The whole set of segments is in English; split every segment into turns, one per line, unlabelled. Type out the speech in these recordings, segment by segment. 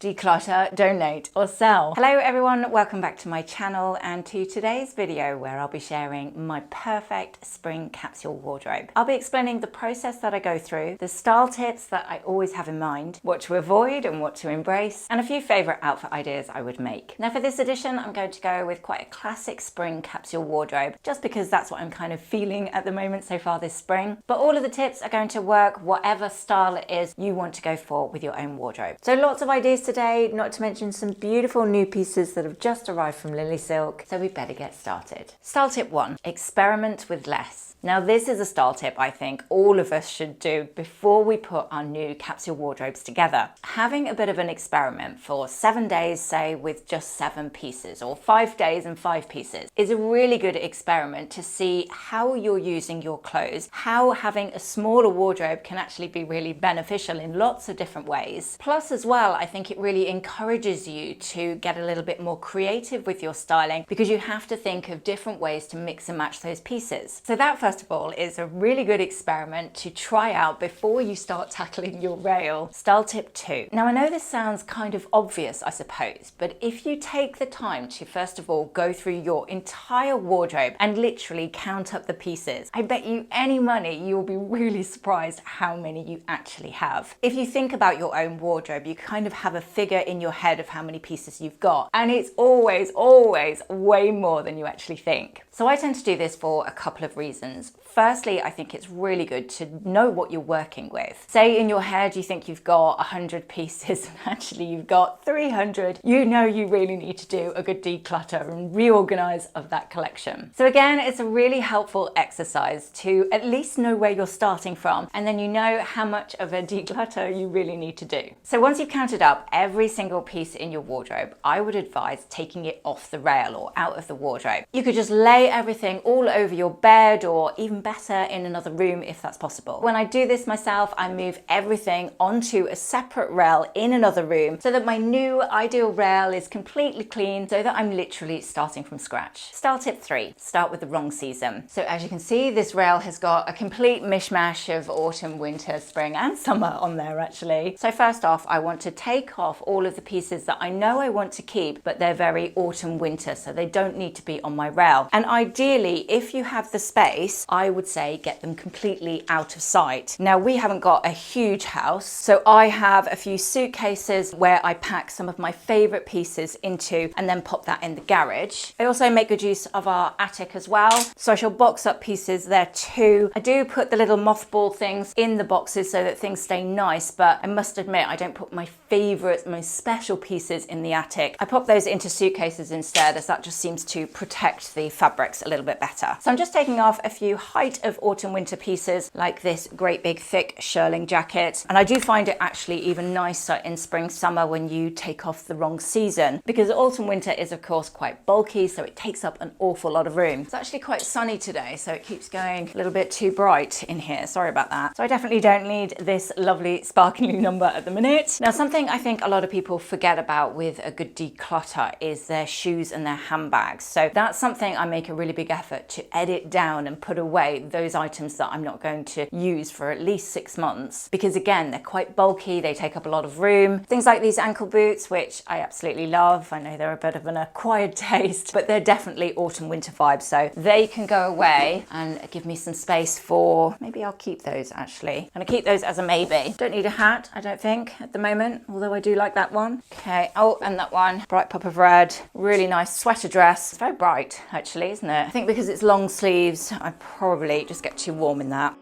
Declutter, donate or sell. Hello everyone, welcome back to my channel and to today's video where I'll be sharing my perfect spring capsule wardrobe. I'll be explaining the process that I go through, the style tips that I always have in mind, what to avoid and what to embrace, and a few favourite outfit ideas I would make. Now for this edition I'm going to go with quite a classic spring capsule wardrobe just because that's what I'm kind of feeling at the moment so far this spring. But all of the tips are going to work whatever style it is you want to go for with your own wardrobe. So lots of ideas today, not to mention some beautiful new pieces that have just arrived from LILYSILK, so we better get started. Style tip 1, experiment with less. Now this is a style tip I think all of us should do before we put our new capsule wardrobes together. Having a bit of an experiment for 7 days, say with just 7 pieces, or 5 days and 5 pieces, is a really good experiment to see how you're using your clothes, how having a smaller wardrobe can actually be really beneficial in lots of different ways. Plus as well, I think it really encourages you to get a little bit more creative with your styling because you have to think of different ways to mix and match those pieces. So that first of all is a really good experiment to try out before you start tackling your rail. Style tip 2. Now I know this sounds kind of obvious I suppose, but if you take the time to first of all go through your entire wardrobe and literally count up the pieces, I bet you any money you'll be really surprised how many you actually have. If you think about your own wardrobe, you kind of have a figure in your head of how many pieces you've got, and it's always way more than you actually think. So I tend to do this for a couple of reasons. Firstly, I think it's really good to know what you're working with. Say in your head you think you've got 100 pieces and actually you've got 300. You know you really need to do a good declutter and reorganize of that collection. So again, it's a really helpful exercise to at least know where you're starting from, and then you know how much of a declutter you really need to do. So once you've counted up every single piece in your wardrobe, I would advise taking it off the rail or out of the wardrobe. You could just lay everything all over your bed, or even better in another room if that's possible. When I do this myself, I move everything onto a separate rail in another room so that my new ideal rail is completely clean, so that I'm literally starting from scratch. Style tip 3, start with the wrong season. So as you can see, this rail has got a complete mishmash of autumn, winter, spring and summer on there actually. So first off, I want to take off all of the pieces that I know I want to keep, but they're very autumn, winter, so they don't need to be on my rail. And ideally, if you have the space, I would say get them completely out of sight. Now we haven't got a huge house, so I have a few suitcases where I pack some of my favorite pieces into and then pop that in the garage. I also make good use of our attic as well, so I shall box up pieces there too. I do put the little mothball things in the boxes so that things stay nice, but I must admit I don't put my favorite, most special pieces in the attic. I pop those into suitcases instead, as that just seems to protect the fabrics a little bit better. So I'm just taking off a few height of autumn winter pieces like this great big thick shearling jacket, and I do find it actually even nicer in spring summer when you take off the wrong season, because autumn winter is of course quite bulky, so it takes up an awful lot of room. It's actually quite sunny today, so it keeps going a little bit too bright in here, sorry about that. So I definitely don't need this lovely sparkly number at the minute. Now something I think a lot of people forget about with a good declutter is their shoes and their handbags. So that's something I make a really big effort to edit down and put away those items that I'm not going to use for at least 6 months, because again, they're quite bulky, they take up a lot of room. Things like these ankle boots, which I absolutely love. I know they're a bit of an acquired taste, but they're definitely autumn winter vibes, so they can go away and give me some space for, maybe I'll keep those actually. I'm gonna keep those as a maybe. Don't need a hat, I don't think, at the moment, although I do like that one. Okay, oh, and that one, bright pop of red, really nice sweater dress. It's very bright actually, isn't it? I think because it's long sleeves, I probably just get too warm in that.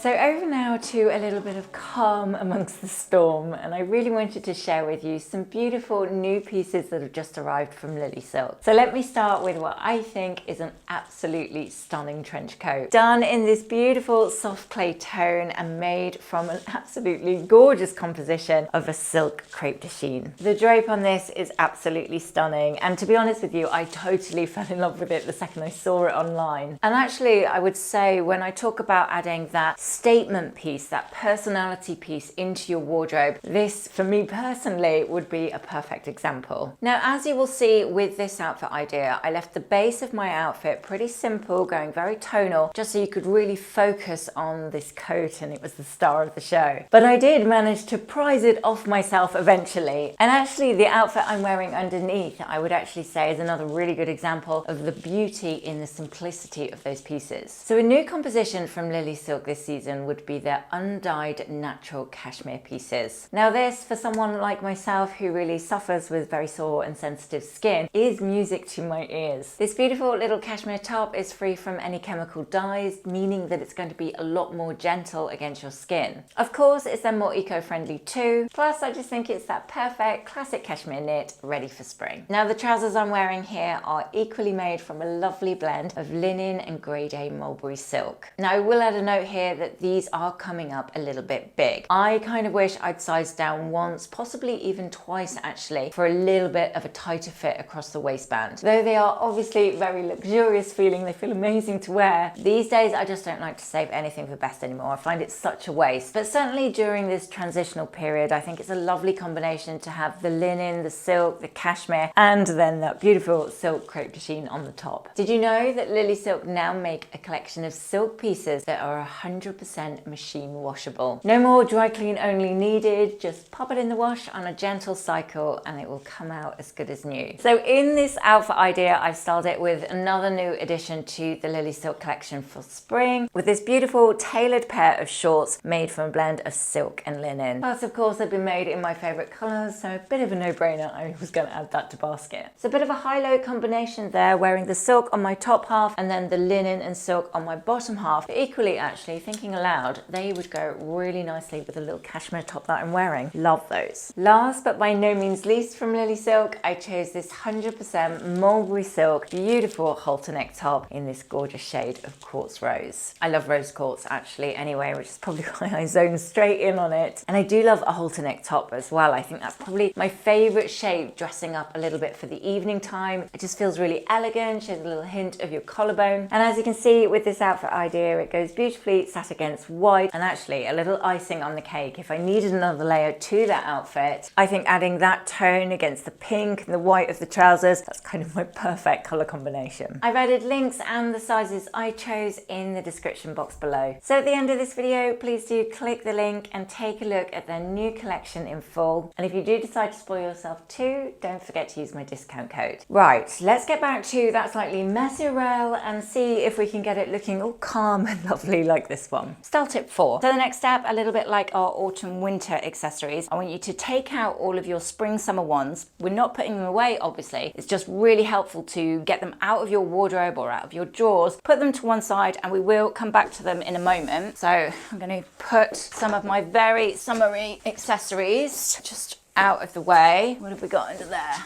So over now to a little bit of calm amongst the storm, and I really wanted to share with you some beautiful new pieces that have just arrived from LILYSILK. So let me start with what I think is an absolutely stunning trench coat. Done in this beautiful soft clay tone and made from an absolutely gorgeous composition of a silk crepe de chine. The drape on this is absolutely stunning, and to be honest with you, I totally fell in love with it the second I saw it online. And actually I would say when I talk about adding that statement piece, that personality piece into your wardrobe, this, for me personally, would be a perfect example. Now, as you will see with this outfit idea, I left the base of my outfit pretty simple, going very tonal, just so you could really focus on this coat and it was the star of the show. But I did manage to prize it off myself eventually. And actually the outfit I'm wearing underneath, I would actually say is another really good example of the beauty in the simplicity of those pieces. So a new composition from LILYSILK this season would be their undyed natural cashmere pieces. Now this, for someone like myself who really suffers with very sore and sensitive skin, is music to my ears. This beautiful little cashmere top is free from any chemical dyes, meaning that it's going to be a lot more gentle against your skin. Of course, it's then more eco-friendly too. Plus, I just think it's that perfect classic cashmere knit ready for spring. Now the trousers I'm wearing here are equally made from a lovely blend of linen and grade A mulberry silk. Now I will add a note here that these are coming up a little bit big. I kind of wish I'd sized down once, possibly even twice actually, for a little bit of a tighter fit across the waistband. Though they are obviously very luxurious feeling, they feel amazing to wear. These days I just don't like to save anything for best anymore. I find it such a waste. But certainly during this transitional period, I think it's a lovely combination to have the linen, the silk, the cashmere, and then that beautiful silk crepe de chine on the top. Did you know that LILYSILK now make a collection of silk pieces that are 100% machine washable? No more dry clean only needed, just pop it in the wash on a gentle cycle and it will come out as good as new. So in this outfit idea, I've styled it with another new addition to the LILYSILK collection for spring, with this beautiful tailored pair of shorts made from a blend of silk and linen. Plus, of course, they've been made in my favorite colors, so a bit of a no-brainer. I was going to add that to basket. It's a bit of a high-low combination there, wearing the silk on my top half and then the linen and silk on my bottom half. But equally, actually, thinking aloud, they would go really nicely with the little cashmere top that I'm wearing. Love those. Last but by no means least from LILYSILK, I chose this 100% mulberry silk, beautiful halter neck top in this gorgeous shade of quartz rose. I love rose quartz actually anyway, which is probably why I zoned straight in on it. And I do love a halter neck top as well. I think that's probably my favorite shape dressing up a little bit for the evening time. It just feels really elegant, shows a little hint of your collarbone. And as you can see with this outfit idea, it goes beautifully sat against white, and actually a little icing on the cake. If I needed another layer to that outfit, I think adding that tone against the pink and the white of the trousers, that's kind of my perfect color combination. I've added links and the sizes I chose in the description box below. So at the end of this video, please do click the link and take a look at their new collection in full. And if you do decide to spoil yourself too, don't forget to use my discount code. Right, let's get back to that slightly messier rail and see if we can get it looking all calm and lovely like this one. Style tip 4. So the next step, a little bit like our autumn winter accessories, I want you to take out all of your spring summer ones. We're not putting them away, obviously. It's just really helpful to get them out of your wardrobe or out of your drawers, put them to one side, and we will come back to them in a moment. So I'm going to put some of my very summery accessories just out of the way. What have we got under there?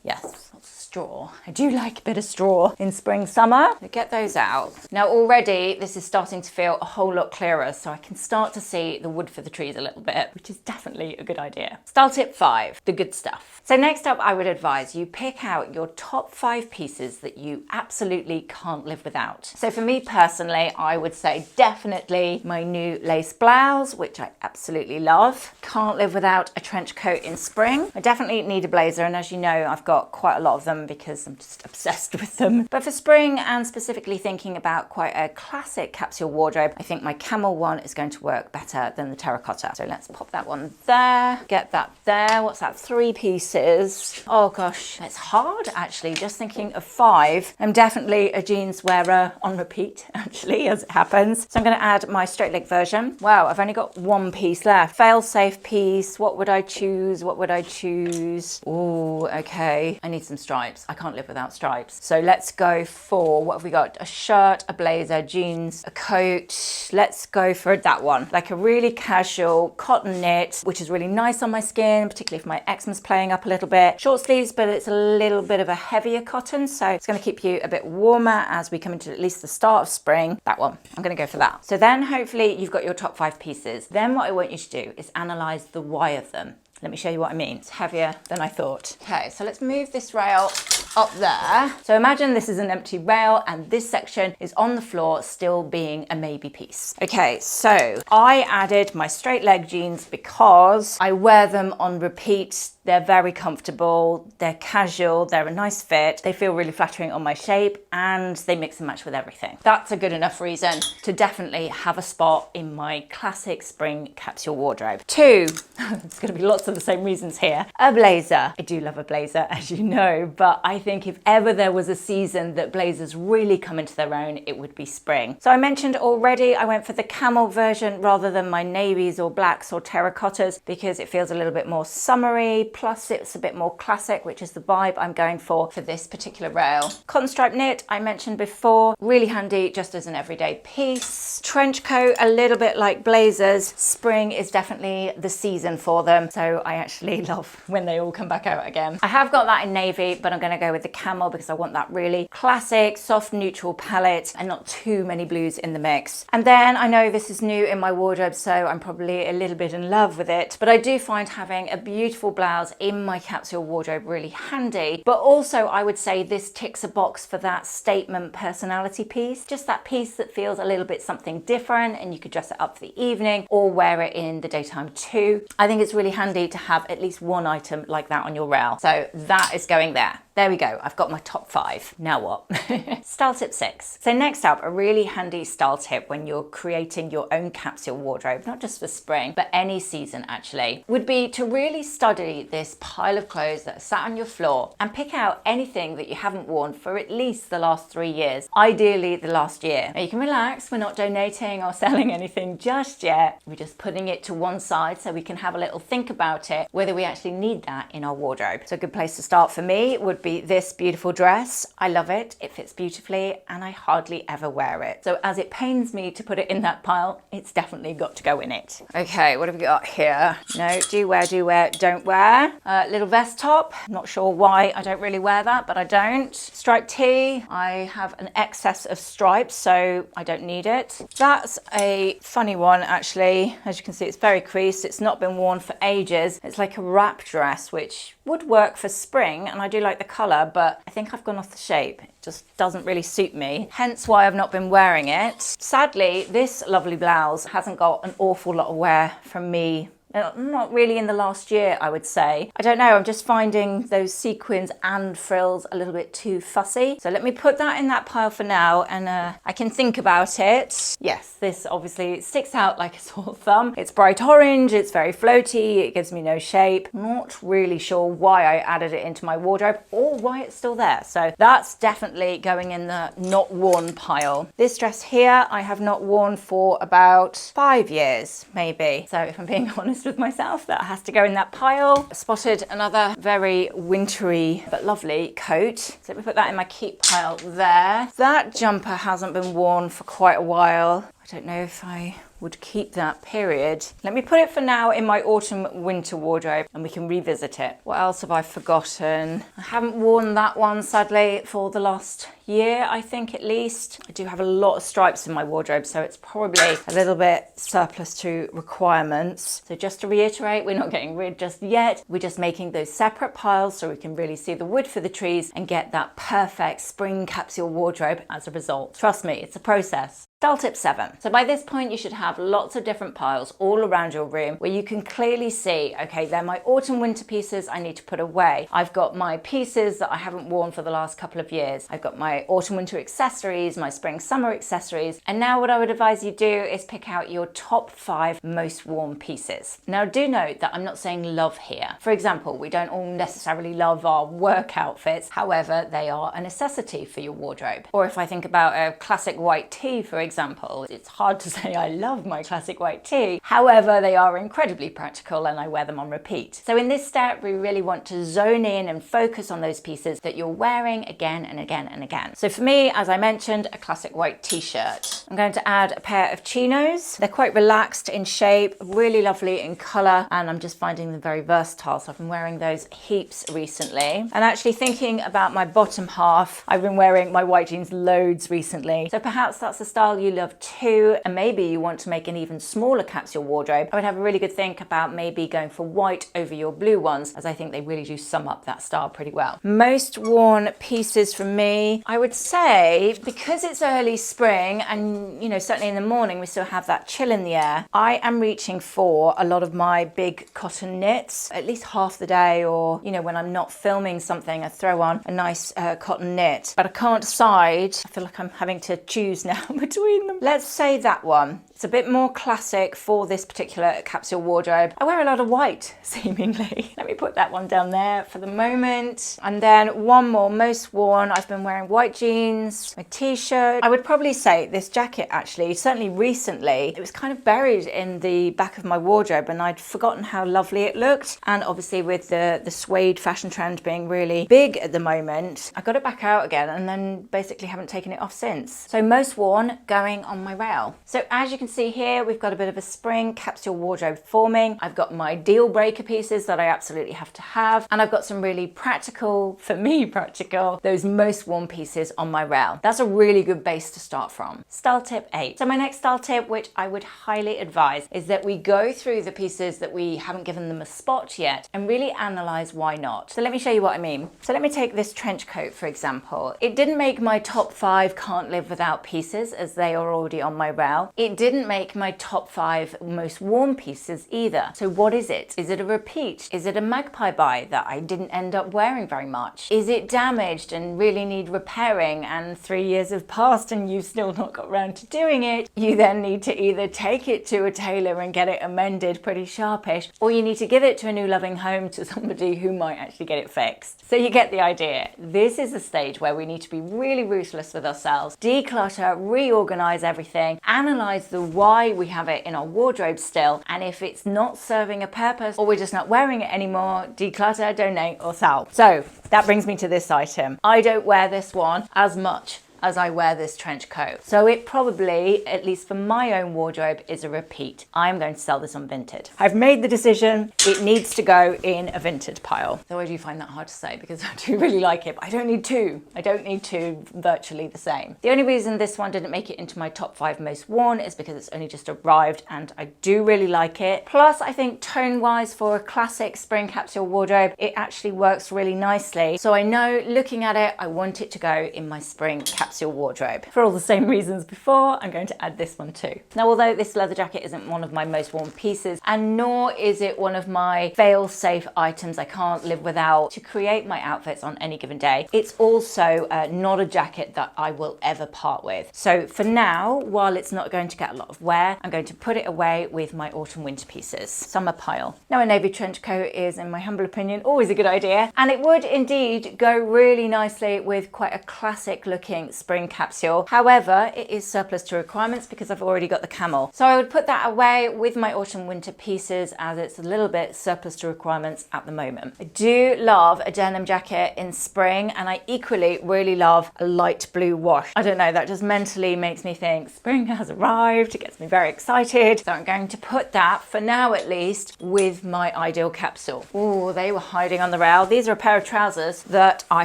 Yes. Straw. I do like a bit of straw in spring, summer. So get those out. Now already this is starting to feel a whole lot clearer, so I can start to see the wood for the trees a little bit, which is definitely a good idea. Style tip 5, the good stuff. So next up, I would advise you pick out your top 5 pieces that you absolutely can't live without. So for me personally, I would say definitely my new lace blouse, which I absolutely love. Can't live without a trench coat in spring. I definitely need a blazer, and as you know, I've got quite a lot of them because I'm just obsessed with them. But for spring, and specifically thinking about quite a classic capsule wardrobe, I think my camel one is going to work better than the terracotta. So let's pop that one there, get that there. What's that, 3 pieces? Oh gosh, it's hard actually, just thinking of 5. I'm definitely a jeans wearer on repeat actually, as it happens. So I'm going to add my straight leg version. Wow, I've only got 1 piece left. Fail safe piece. What would I choose? What would I choose? Oh, okay. I need some stripes. I can't live without stripes. So let's go for, what have we got? A shirt, a blazer, jeans, a coat. Let's go for that one. Like a really casual cotton knit, which is really nice on my skin, particularly if my eczema's playing up a little bit. Short sleeves, but it's a little bit of a heavier cotton, so it's going to keep you a bit warmer as we come into at least the start of spring. That one. I'm going to go for that. So then hopefully you've got your top 5 pieces. Then what I want you to do is analyze the why of them. Let me show you what I mean. It's heavier than I thought. Okay, so let's move this rail up there. So imagine this is an empty rail and this section is on the floor still being a maybe piece. Okay, so I added my straight leg jeans because I wear them on repeat. They're very comfortable, they're casual, they're a nice fit, they feel really flattering on my shape, and they mix and match with everything. That's a good enough reason to definitely have a spot in my classic spring capsule wardrobe. 2, there's gonna be lots of the same reasons here. A blazer. I do love a blazer, as you know, but I think if ever there was a season that blazers really come into their own, it would be spring. So I mentioned already I went for the camel version rather than my navies or blacks or terracottas because it feels a little bit more summery, plus it's a bit more classic, which is the vibe I'm going for this particular rail. Cotton stripe knit, I mentioned before, really handy just as an everyday piece. Trench coat, a little bit like blazers. Spring is definitely the season for them, so I actually love when they all come back out again. I have got that in navy, but I'm gonna go with the camel because I want that really classic, soft, neutral palette and not too many blues in the mix. And then I know this is new in my wardrobe, so I'm probably a little bit in love with it, but I do find having a beautiful blouse in my capsule wardrobe really handy. But also I would say this ticks a box for that statement personality piece, just that piece that feels a little bit something different and you could dress it up for the evening or wear it in the daytime too. I think it's really handy to have at least one item like that on your rail. So that is going there. There we go, I've got my top 5. Now what? Style tip 6. So next up, a really handy style tip when you're creating your own capsule wardrobe, not just for spring, but any season actually, would be to really study this pile of clothes that are sat on your floor and pick out anything that you haven't worn for at least the last 3 years, ideally the last year. Now you can relax, we're not donating or selling anything just yet. We're just putting it to one side so we can have a little think about it, whether we actually need that in our wardrobe. So a good place to start for me would be this beautiful dress. I love it, it fits beautifully, and I hardly ever wear it. So as it pains me to put it in that pile, it's definitely got to go in it. Okay, what have we got here? No, do wear, don't wear. Little vest top, not sure why I don't really wear that, but I don't. Striped tee, I have an excess of stripes, so I don't need it. That's a funny one actually. As you can see, it's very creased, it's not been worn for ages. It's like a wrap dress, which would work for spring, and I do like the colour, but I think I've gone off the shape. It just doesn't really suit me, hence why I've not been wearing it. Sadly, this lovely blouse hasn't got an awful lot of wear from me. Not really in the last year, I would say. I don't know, I'm just finding those sequins and frills a little bit too fussy. So let me put that in that pile for now, and I can think about it. Yes, this obviously sticks out like a sore thumb. It's bright orange, it's very floaty, it gives me no shape. Not really sure why I added it into my wardrobe or why it's still there. So that's definitely going in the not worn pile. This dress here, I have not worn for about 5 years, maybe. So if I'm being honest with myself, that has to go in that pile. Spotted another very wintry but lovely coat, so let me put that in my keep pile there. That jumper hasn't been worn for quite a while. I don't know if I would keep that, period. Let me put it for now in my autumn winter wardrobe and we can revisit it. What else have I forgotten? I haven't worn that one sadly for the last year, I think at least. I do have a lot of stripes in my wardrobe, so it's probably a little bit surplus to requirements. So just to reiterate, we're not getting rid just yet. We're just making those separate piles so we can really see the wood for the trees and get that perfect spring capsule wardrobe as a result. Trust me, it's a process. Style tip 7. So by this point, you should have lots of different piles all around your room where you can clearly see, okay, they're my autumn winter pieces I need to put away. I've got my pieces that I haven't worn for the last couple of years. I've got my autumn winter accessories, my spring summer accessories. And now what I would advise you do is pick out your top 5 most worn pieces. Now do note that I'm not saying love here. For example, we don't all necessarily love our work outfits. However, they are a necessity for your wardrobe. Or if I think about a classic white tee, for example, it's hard to say I love my classic white tee. However, they are incredibly practical and I wear them on repeat. So in this step, we really want to zone in and focus on those pieces that you're wearing again and again and again. So for me, as I mentioned, a classic white t-shirt. I'm going to add a pair of chinos. They're quite relaxed in shape, really lovely in color, and I'm just finding them very versatile. So I've been wearing those heaps recently. And actually thinking about my bottom half, I've been wearing my white jeans loads recently. So perhaps that's a style style you love too, and maybe you want to make an even smaller capsule wardrobe, I would have a really good think about maybe going for white over your blue ones, as I think they really do sum up that style pretty well. Most worn pieces from me, I would say, because it's early spring and, you know, certainly in the morning we still have that chill in the air, I am reaching for a lot of my big cotton knits, at least half the day, or, you know, when I'm not filming something, I throw on a nice cotton knit. But I can't decide. I feel like I'm having to choose now between them. Let's say that one. It's a bit more classic for this particular capsule wardrobe. I wear a lot of white, seemingly. Let me put that one down there for the moment. And then one more, most worn. I've been wearing white jeans, my t-shirt. I would probably say this jacket, actually, certainly recently, it was kind of buried in the back of my wardrobe and I'd forgotten how lovely it looked. And obviously with the suede fashion trend being really big at the moment, I got it back out again and then basically haven't taken it off since. So most worn, going on my rail. So as you can see here, we've got a bit of a spring capsule wardrobe forming. I've got my deal breaker pieces that I absolutely have to have, and I've got some really practical, for me practical, those most worn pieces on my rail. That's a really good base to start from. Style tip 8. So my next style tip, which I would highly advise, is that we go through the pieces that we haven't given them a spot yet and really analyze why not. So let me show you what I mean. So let me take this trench coat, for example. It didn't make my top 5 can't live without pieces, as they are already on my rail. It didn't make my top 5 most worn pieces either. So what is it? Is it a repeat? Is it a magpie buy that I didn't end up wearing very much? Is it damaged and really need repairing and 3 years have passed and you've still not got around to doing it? You then need to either take it to a tailor and get it amended pretty sharpish, or you need to give it to a new loving home to somebody who might actually get it fixed. So you get the idea. This is a stage where we need to be really ruthless with ourselves, declutter, reorganize everything, analyze the why we have it in our wardrobe still, and if it's not serving a purpose or we're just not wearing it anymore, declutter, donate or sell. So that brings me to this item. I don't wear this one as much as I wear this trench coat. So it probably, at least for my own wardrobe, is a repeat. I'm going to sell this on Vinted. I've made the decision, it needs to go in a Vinted pile. Though I do find that hard to say because I do really like it, but I don't need two. I don't need two virtually the same. The only reason this one didn't make it into my top 5 most worn is because it's only just arrived and I do really like it. Plus, I think tone-wise for a classic spring capsule wardrobe, it actually works really nicely. So I know looking at it, I want it to go in my spring capsule wardrobe. For all the same reasons before, I'm going to add this one too. Now, although this leather jacket isn't one of my most worn pieces, and nor is it one of my fail-safe items I can't live without to create my outfits on any given day, it's also not a jacket that I will ever part with. So for now, while it's not going to get a lot of wear, I'm going to put it away with my autumn-winter pieces. Summer pile. Now, a navy trench coat is, in my humble opinion, always a good idea, and it would indeed go really nicely with quite a classic-looking spring capsule. However, it is surplus to requirements because I've already got the camel. So I would put that away with my autumn-winter pieces as it's a little bit surplus to requirements at the moment. I do love a denim jacket in spring, and I equally really love a light blue wash. I don't know, that just mentally makes me think spring has arrived. It gets me very excited. So I'm going to put that, for now at least, with my ideal capsule. Oh, they were hiding on the rail. These are a pair of trousers that I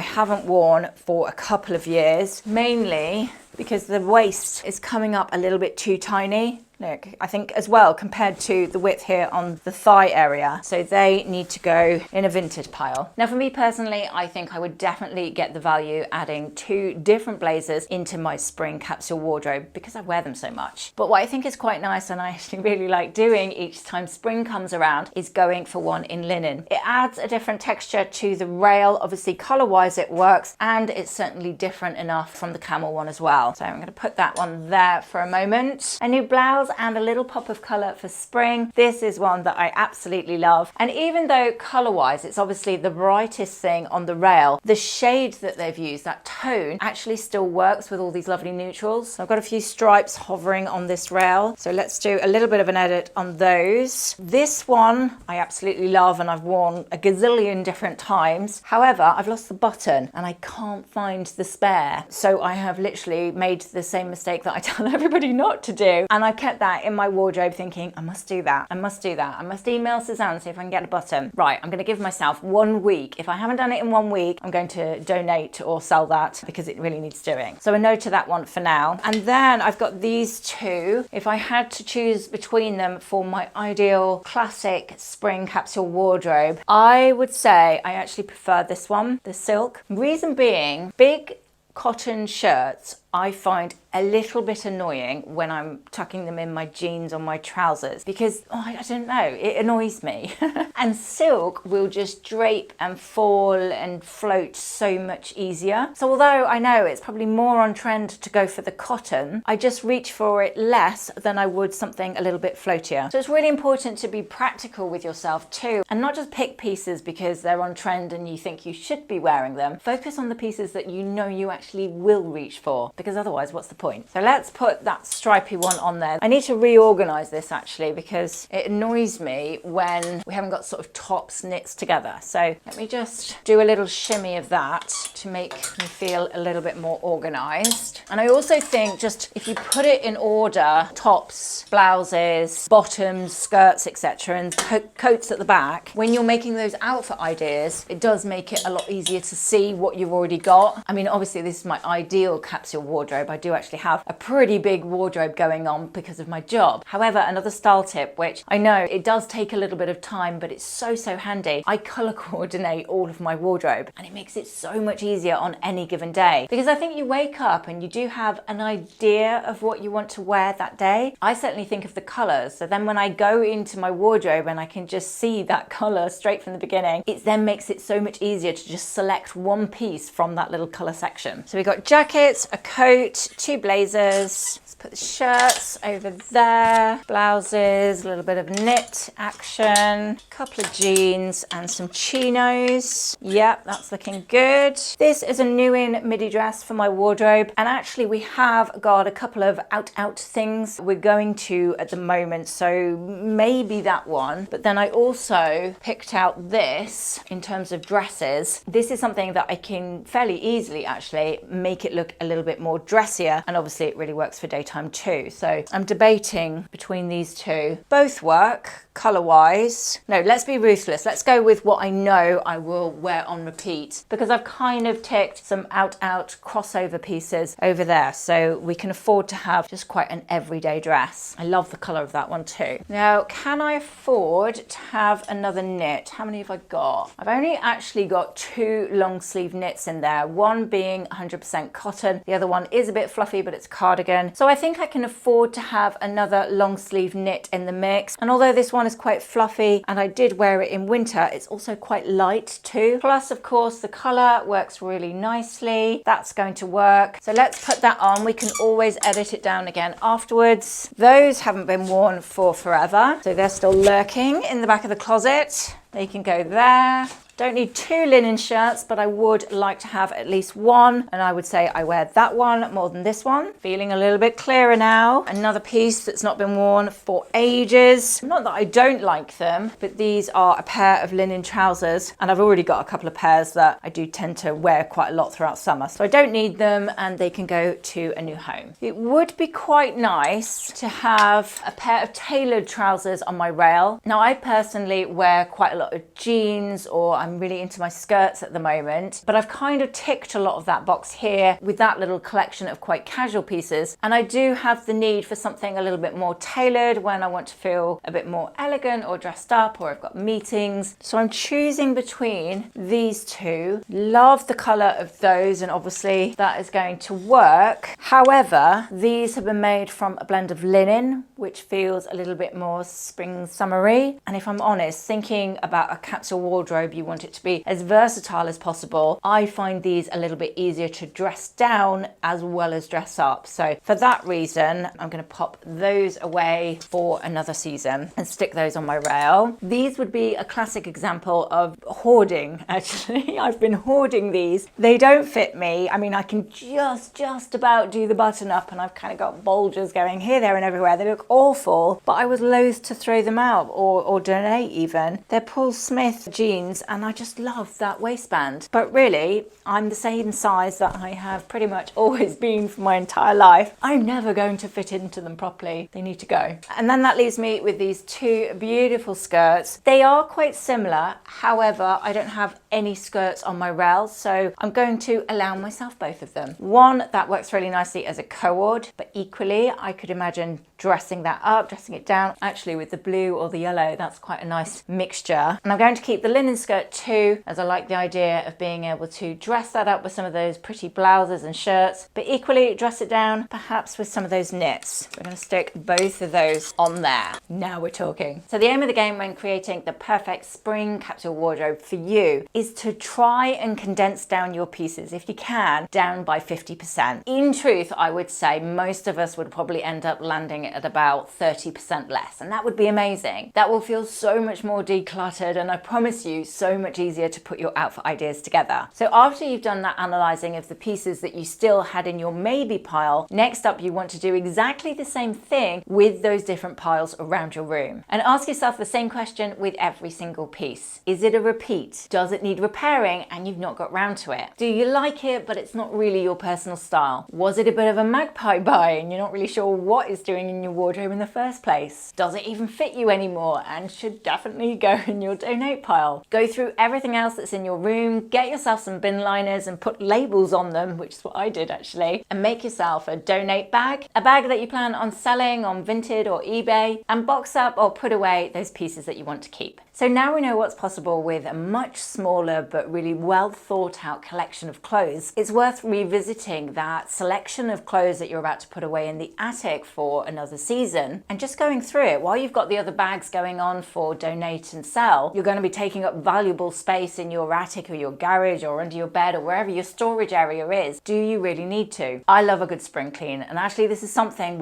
haven't worn for a couple of years, mainly because the waist is coming up a little bit too tiny. Look, I think as well compared to the width here on the thigh area. So they need to go in a Vinted pile. Now for me personally, I think I would definitely get the value adding 2 different blazers into my spring capsule wardrobe because I wear them so much. But what I think is quite nice, and I actually really like doing each time spring comes around, is going for one in linen. It adds a different texture to the rail. Obviously color-wise it works, and it's certainly different enough from the camel one as well. So I'm going to put that one there for a moment. A new blouse and a little pop of color for spring. This is one that I absolutely love. And even though color-wise it's obviously the brightest thing on the rail, the shade that they've used, that tone, actually still works with all these lovely neutrals. So I've got a few stripes hovering on this rail. So let's do a little bit of an edit on those. This one I absolutely love and I've worn a gazillion different times. However, I've lost the button and I can't find the spare. So I have literally made the same mistake that I tell everybody not to do. And I kept that in my wardrobe thinking, I must do that. I must do that. I must email Suzanne, see if I can get a button. Right, I'm going to give myself 1 week. If I haven't done it in 1 week, I'm going to donate or sell that because it really needs doing. So a no to that one for now. And then I've got these two. If I had to choose between them for my ideal classic spring capsule wardrobe, I would say I actually prefer this one, the silk. Reason being, big cotton shirts I find a little bit annoying when I'm tucking them in my jeans or my trousers because, I don't know, it annoys me. And silk will just drape and fall and float so much easier. So although I know it's probably more on trend to go for the cotton, I just reach for it less than I would something a little bit floatier. So it's really important to be practical with yourself too, and not just pick pieces because they're on trend and you think you should be wearing them. Focus on the pieces that you know you actually will reach for, because otherwise what's the point? So let's put that stripy one on there. I need to reorganize this actually because it annoys me when we haven't got sort of tops knits together. So let me just do a little shimmy of that to make me feel a little bit more organized. And I also think just if you put it in order, tops, blouses, bottoms, skirts, etc., and coats at the back, when you're making those outfit ideas, it does make it a lot easier to see what you've already got. I mean, obviously this is my ideal capsule wardrobe. I do actually have a pretty big wardrobe going on because of my job. However, another style tip, which I know it does take a little bit of time, but it's so handy. I color coordinate all of my wardrobe and it makes it so much easier on any given day, because I think you wake up and you do have an idea of what you want to wear that day. I certainly think of the colors, so then when I go into my wardrobe and I can just see that color straight from the beginning, it then makes it so much easier to just select one piece from that little color section. So we've got jackets, a coat, 2 blazers. Let's put the shirts over there, blouses, a little bit of knit action, a couple of jeans and some chinos. Yep, that's looking good. This is a new in midi dress for my wardrobe, and actually we have got a couple of out things we're going to at the moment, so maybe that one. But then I also picked out this in terms of dresses. This is something that I can fairly easily actually make it look a little bit more dressier, and obviously it really works for daytime too. So I'm debating between these two. Both work color wise. No, let's be ruthless. Let's go with what I know I will wear on repeat, because I've kind of ticked some out crossover pieces over there, so we can afford to have just quite an everyday dress. I love the color of that one too. Now, can I afford to have another knit? How many have I got? I've only actually got 2 long sleeve knits in there, one being 100% cotton, the other one is a bit fluffy but it's cardigan. So I think I can afford to have another long sleeve knit in the mix. And although this one is quite fluffy and I did wear it in winter, it's also quite light too. Plus, of course, the color works really nicely. That's going to work. So let's put that on. We can always edit it down again afterwards. Those haven't been worn for forever, so they're still lurking in the back of the closet. They can go there. Don't need 2 linen shirts, but I would like to have at least one, and I would say I wear that one more than this one. Feeling a little bit clearer now. Another piece that's not been worn for ages. Not that I don't like them, but these are a pair of linen trousers, and I've already got a couple of pairs that I do tend to wear quite a lot throughout summer, so I don't need them and they can go to a new home. It would be quite nice to have a pair of tailored trousers on my rail. Now, I personally wear quite a lot of jeans, or I'm really into my skirts at the moment, but I've kind of ticked a lot of that box here with that little collection of quite casual pieces, and I do have the need for something a little bit more tailored when I want to feel a bit more elegant or dressed up, or I've got meetings. So I'm choosing between these two. Love the color of those, and obviously that is going to work. However, these have been made from a blend of linen, which feels a little bit more spring summery, and if I'm honest, thinking about a capsule wardrobe, you want it to be as versatile as possible. I find these a little bit easier to dress down as well as dress up. So for that reason, I'm going to pop those away for another season and stick those on my rail. These would be a classic example of hoarding, actually. I've been hoarding these. They don't fit me. I mean, I can just about do the button up, and I've kind of got bulges going here, there and everywhere. They look awful, but I was loath to throw them out or donate even. They're Paul Smith jeans, and and I just love that waistband. But really, I'm the same size that I have pretty much always been for my entire life. I'm never going to fit into them properly. They need to go. And then that leaves me with these two beautiful skirts. They are quite similar. However, I don't have any skirts on my rail, so I'm going to allow myself both of them. One that works really nicely as a co-ord, but equally I could imagine dressing that up, dressing it down. Actually, with the blue or the yellow, that's quite a nice mixture. And I'm going to keep the linen skirt too, as I like the idea of being able to dress that up with some of those pretty blouses and shirts, but equally dress it down perhaps with some of those knits. We're going to stick both of those on there. Now we're talking. So the aim of the game when creating the perfect spring capsule wardrobe for you is to try and condense down your pieces, if you can, down by 50%. In truth, I would say most of us would probably end up landing at about 30% less, and that would be amazing. That will feel so much more decluttered, and I promise you, so much easier to put your outfit ideas together. So after you've done that analysing of the pieces that you still had in your maybe pile, next up you want to do exactly the same thing with those different piles around your room. And ask yourself the same question with every single piece. Is it a repeat? Does it need repairing and you've not got round to it? Do you like it but it's not really your personal style? Was it a bit of a magpie buy and you're not really sure what it's doing in your wardrobe in the first place? Does it even fit you anymore and should definitely go in your donate pile? Go through everything else that's in your room, get yourself some bin liners and put labels on them, which is what I did actually, and make yourself a donate bag, a bag that you plan on selling on Vinted or eBay, and box up or put away those pieces that you want to keep. So now we know what's possible with a much smaller but really well thought out collection of clothes. It's worth revisiting that selection of clothes that you're about to put away in the attic for another season and just going through it. While you've got the other bags going on for donate and sell, you're going to be taking up valuable space in your attic or your garage or under your bed or wherever your storage area is. Do you really need to? I love a good spring clean, and actually this is something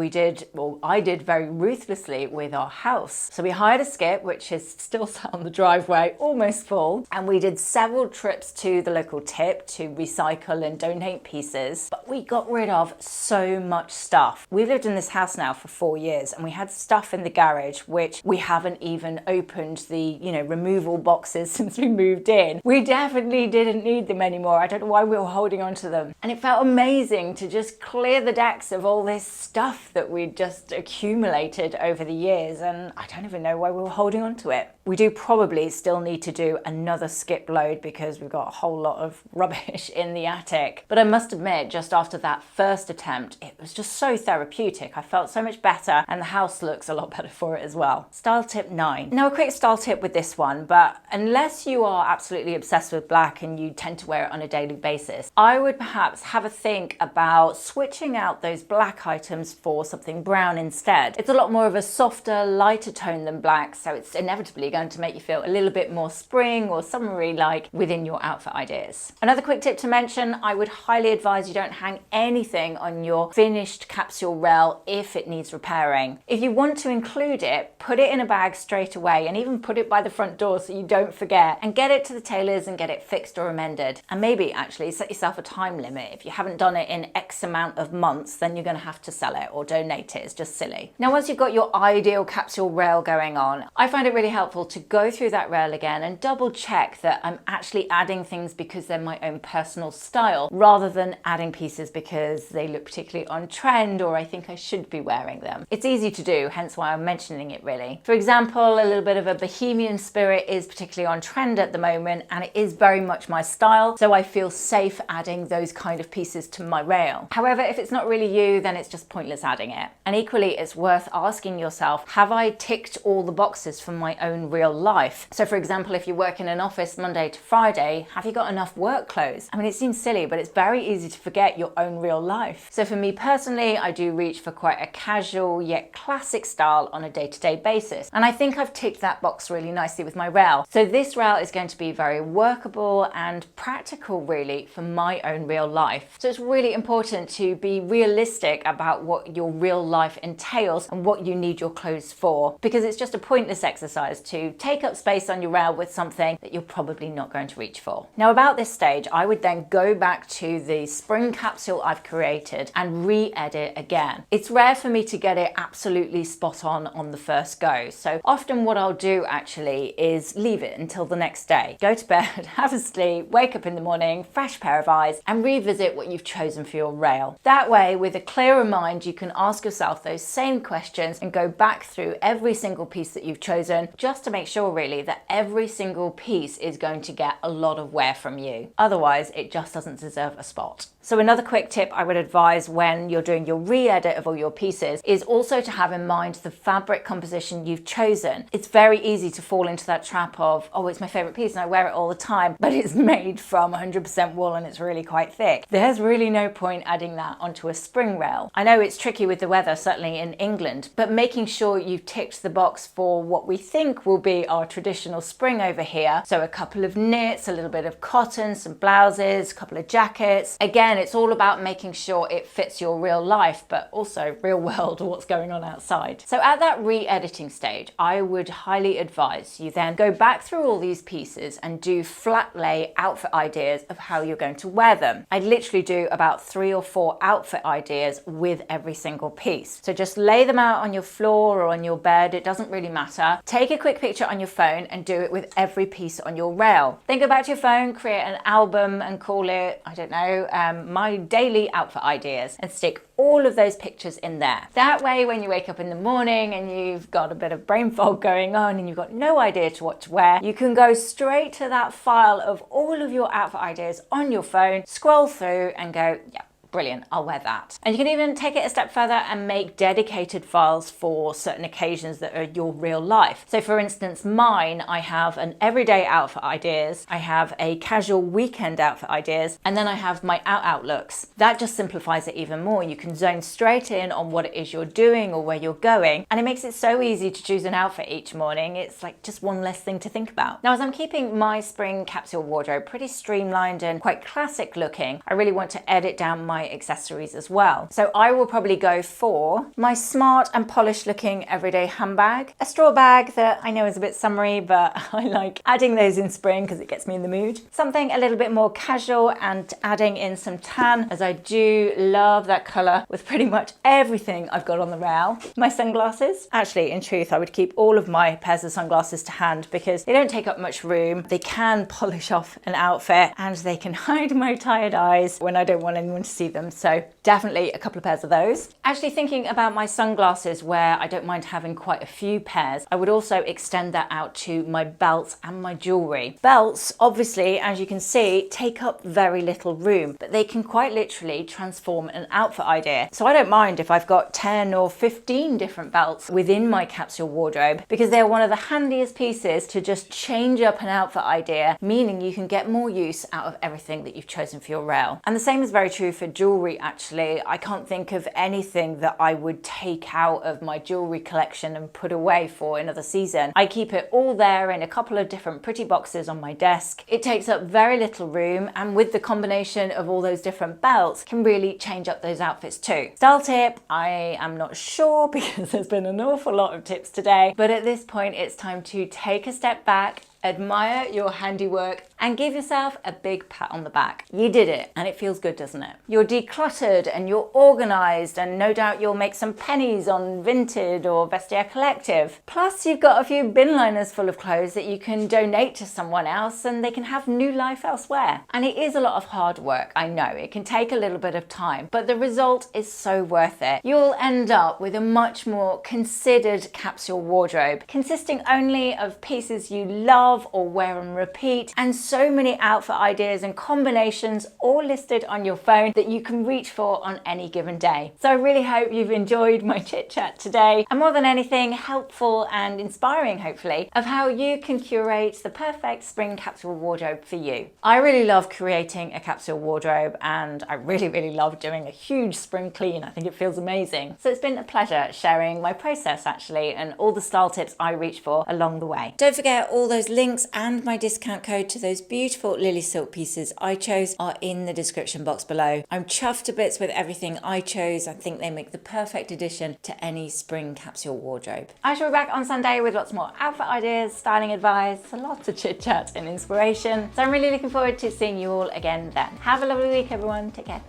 I did very ruthlessly with our house. So we hired a skip, which is still on the driveway, almost full, and we did several trips to the local tip to recycle and donate pieces, but we got rid of so much stuff. We've lived in this house now for 4 years and we had stuff in the garage which we haven't even opened the removal boxes since we moved in. We definitely didn't need them anymore. I don't know why we were holding on to them, and it felt amazing to just clear the decks of all this stuff that we'd just accumulated over the years, and I don't even know why we were holding on to it. We do probably still need to do another skip load because we've got a whole lot of rubbish in the attic. But I must admit, just after that first attempt, it was just so therapeutic. I felt so much better and the house looks a lot better for it as well. Style tip 9. Now a quick style tip with this one, but unless you are absolutely obsessed with black and you tend to wear it on a daily basis, I would perhaps have a think about switching out those black items for something brown instead. It's a lot more of a softer, lighter tone than black, so it's inevitably going to make you feel a little bit more spring or summery like within your outfit ideas. Another quick tip to mention, I would highly advise you don't hang anything on your finished capsule rail if it needs repairing. If you want to include it, put it in a bag straight away and even put it by the front door so you don't forget, and get it to the tailors and get it fixed or amended. And maybe actually set yourself a time limit. If you haven't done it in X amount of months, then you're going to have to sell it or donate it. It's just silly. Now once you've got your ideal capsule rail going on, I find it really helpful to go through that rail again and double check that I'm actually adding things because they're my own personal style rather than adding pieces because they look particularly on trend or I think I should be wearing them. It's easy to do, hence why I'm mentioning it really. For example, a little bit of a bohemian spirit is particularly on trend at the moment and it is very much my style, so I feel safe adding those kind of pieces to my rail. However, if it's not really you, then it's just pointless adding it. And equally, it's worth asking yourself, have I ticked all the boxes for my own real life? So for example, if you work in an office Monday to Friday, have you got enough work clothes? I mean, it seems silly, but it's very easy to forget your own real life. So for me personally, I do reach for quite a casual yet classic style on a day-to-day basis. And I think I've ticked that box really nicely with my rail. So this rail is going to be very workable and practical really for my own real life. So it's really important to be realistic about what your real life entails and what you need your clothes for, because it's just a pointless exercise to to take up space on your rail with something that you're probably not going to reach for. Now about this stage, I would then go back to the spring capsule I've created and re-edit again. It's rare for me to get it absolutely spot on the first go. So often what I'll do actually is leave it until the next day. Go to bed, have a sleep, wake up in the morning, fresh pair of eyes, and revisit what you've chosen for your rail. That way, with a clearer mind, you can ask yourself those same questions and go back through every single piece that you've chosen, just to make sure really that every single piece is going to get a lot of wear from you. Otherwise, it just doesn't deserve a spot. So another quick tip I would advise when you're doing your re-edit of all your pieces is also to have in mind the fabric composition you've chosen. It's very easy to fall into that trap of, oh, it's my favorite piece and I wear it all the time, but it's made from 100% wool and it's really quite thick. There's really no point adding that onto a spring rail. I know it's tricky with the weather, certainly in England, but making sure you've ticked the box for what we think will be our traditional spring over here. So a couple of knits, a little bit of cotton, some blouses, a couple of jackets. Again, it's all about making sure it fits your real life, but also real world, what's going on outside. So at that re-editing stage, I would highly advise you then go back through all these pieces and do flat lay outfit ideas of how you're going to wear them. I literally do about 3 or 4 outfit ideas with every single piece. So just lay them out on your floor or on your bed, it doesn't really matter. Take a quick picture on your phone and do it with every piece on your rail. Then go back to your phone, create an album and call it, I don't know, my daily outfit ideas, and stick all of those pictures in there. That way, when you wake up in the morning and you've got a bit of brain fog going on and you've got no idea to what to wear, you can go straight to that file of all of your outfit ideas on your phone, scroll through and go, yeah, brilliant, I'll wear that. And you can even take it a step further and make dedicated files for certain occasions that are your real life. So for instance, mine, I have an everyday outfit ideas, I have a casual weekend outfit ideas, and then I have my out looks. That just simplifies it even more. You can zone straight in on what it is you're doing or where you're going, and it makes it so easy to choose an outfit each morning. It's like just one less thing to think about. Now, as I'm keeping my spring capsule wardrobe pretty streamlined and quite classic looking, I really want to edit down my accessories as well. So I will probably go for my smart and polished looking everyday handbag, a straw bag that I know is a bit summery, but I like adding those in spring because it gets me in the mood. Something a little bit more casual and adding in some tan, as I do love that color with pretty much everything I've got on the rail. My sunglasses. Actually, in truth, I would keep all of my pairs of sunglasses to hand because they don't take up much room. They can polish off an outfit and they can hide my tired eyes when I don't want anyone to see them. So definitely a couple of pairs of those. Actually thinking about my sunglasses, where I don't mind having quite a few pairs, I would also extend that out to my belts and my jewelry. Belts, obviously, as you can see, take up very little room, but they can quite literally transform an outfit idea. So I don't mind if I've got 10 or 15 different belts within my capsule wardrobe, because they're one of the handiest pieces to just change up an outfit idea, meaning you can get more use out of everything that you've chosen for your rail. And the same is very true for jewelry, actually. I can't think of anything that I would take out of my jewelry collection and put away for another season. I keep it all there in a couple of different pretty boxes on my desk. It takes up very little room, and with the combination of all those different belts can really change up those outfits too. Style tip, I am not sure because there's been an awful lot of tips today, but at this point it's time to take a step back, admire your handiwork, and give yourself a big pat on the back. You did it, and it feels good, doesn't it? You're decluttered and you're organized, and no doubt you'll make some pennies on Vinted or Vestiaire Collective. Plus, you've got a few bin liners full of clothes that you can donate to someone else and they can have new life elsewhere. And it is a lot of hard work, I know. It can take a little bit of time, but the result is so worth it. You'll end up with a much more considered capsule wardrobe, consisting only of pieces you love or wear and repeat, and so many outfit ideas and combinations all listed on your phone that you can reach for on any given day. So I really hope you've enjoyed my chit chat today, and more than anything, helpful and inspiring, hopefully, of how you can curate the perfect spring capsule wardrobe for you. I really love creating a capsule wardrobe, and I really love doing a huge spring clean. I think it feels amazing. So it's been a pleasure sharing my process, actually, and all the style tips I reach for along the way. Don't forget all those links links and my discount code to those beautiful LILYSILK pieces I chose are in the description box below. I'm chuffed to bits with everything I chose. I think they make the perfect addition to any spring capsule wardrobe. I shall be back on Sunday with lots more outfit ideas, styling advice, lots of chit chat and inspiration. So I'm really looking forward to seeing you all again then. Have a lovely week, everyone. Take care.